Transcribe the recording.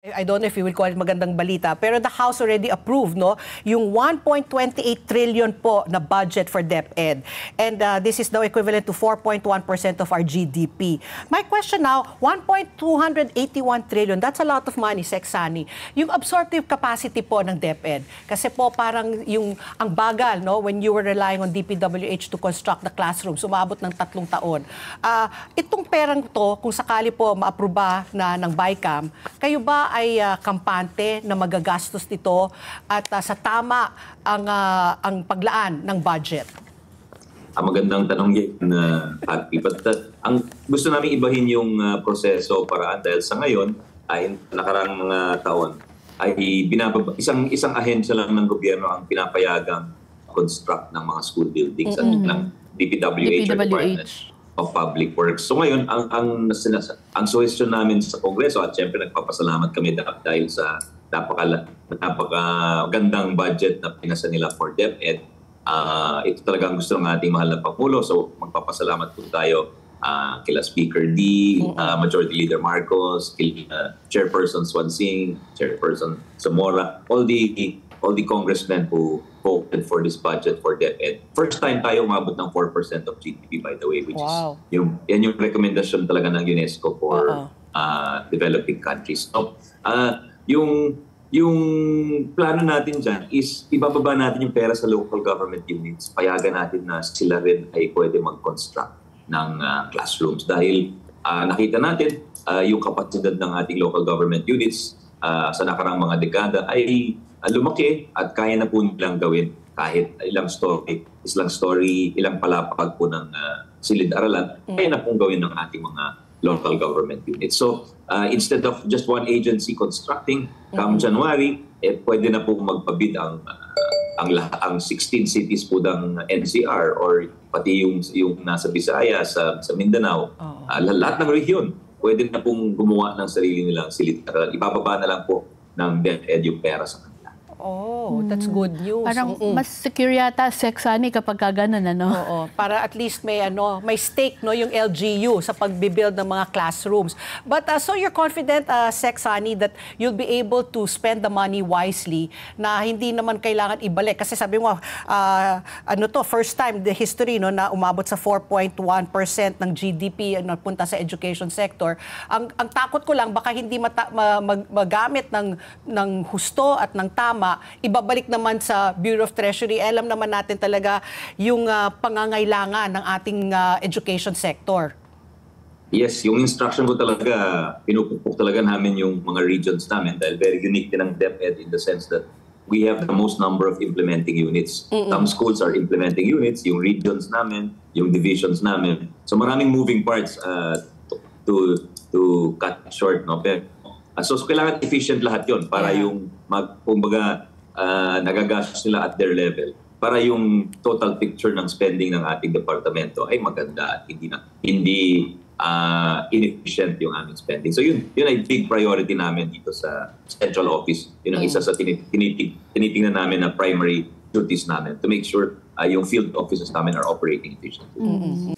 I don't know if you will call it magandang balita, pero the House already approved, no, yung 1.28 trillion po na budget for DepEd. And this is now equivalent to 4.1% of our GDP. My question now, 1.281 trillion, that's a lot of money, Sec Sani. Yung absorptive capacity po ng DepEd, kasi po parang yung ang bagal, no, when you were relying on DPWH to construct the classroom, sumabot ng 3 taon. Itong perang to, kung sakali po maaproba na ng BICAM, kayo ba ay kampante na magagastos nito at sa tama ang paglaan ng budget? Magandang tanong yan, Happy. But ang gusto namin ibahin yung proseso paraan dahil sa ngayon, ay nakarang mga taon, ay isang ahensya lang ng gobyerno ang pinapayagang construct ng mga school buildings at ng DPWH. Department of Public Works. So ngayon, ang suggestion namin sa Kongreso, at syempre nagpapasalamat kami dahil sa napakagandang budget na pinasa nila for DepEd. Ito talagang gusto ng ating mahal na Pangulo. So magpapasalamat po tayo kila Speaker D, Majority Leader Marcos, kila Chairperson Swansing, Chairperson Zamora, all the congressmen who voted for this budget for DepEd. First time tayo umabot ng 4% of GDP, by the way, which is yung rekomendasyon talaga ng UNESCO for developing countries. So, yung plano natin dyan is ibababa natin yung pera sa local government units, payagan natin na sila rin ay pwede mag-construct ng classrooms. Dahil nakita natin yung kapasidad ng ating local government units sa nakarang mga dekada ay lumaki at kaya na po nilang gawin kahit ilang story, ilang palapag po ng silid-aralan, kaya na pong gawin ng ating mga local government units. So, instead of just one agency constructing, come January, pwede na po magpabid ang 16 cities po ng NCR or pati yung nasa Visayas, sa Mindanao, lahat ng region, pwede na pong gumawa ng sarili nilang silid-aralan. Ibababa na lang po ng DepEd yung pera sa kanila. Oh, that's good news. Parang mas secure yata, Sec Sani, kapag gano'n, ano? Oo, para at least may stake, no, yung LGU sa pagbibuild ng mga classrooms. But so you're confident, Sec Sani, that you'll be able to spend the money wisely na hindi naman kailangan ibalik. Kasi sabi mo, first time the history, no, na umabot sa 4.1% ng GDP na punta sa education sector. Ang takot ko lang, baka hindi magamit ng husto at ng tama, ibabalik naman sa Bureau of Treasury. Alam naman natin talaga yung pangangailangan ng ating education sector. Yes, yung instruction ko talaga, pinupukpok talaga namin yung mga regions namin dahil very unique din ang DepEd in the sense that we have the most number of implementing units. Some schools are implementing units, yung regions namin, yung divisions namin. So maraming moving parts to cut short, no? So kailangan efficient lahat yon para yung kumbaga nagagastos nila at their level para yung total picture ng spending ng ating departamento ay maganda at hindi inefficient yung aming spending. So yun ay big priority namin dito sa central office. Yun ang isa sa tinitingnan namin na primary duties namin to make sure yung field offices namin are operating efficiently.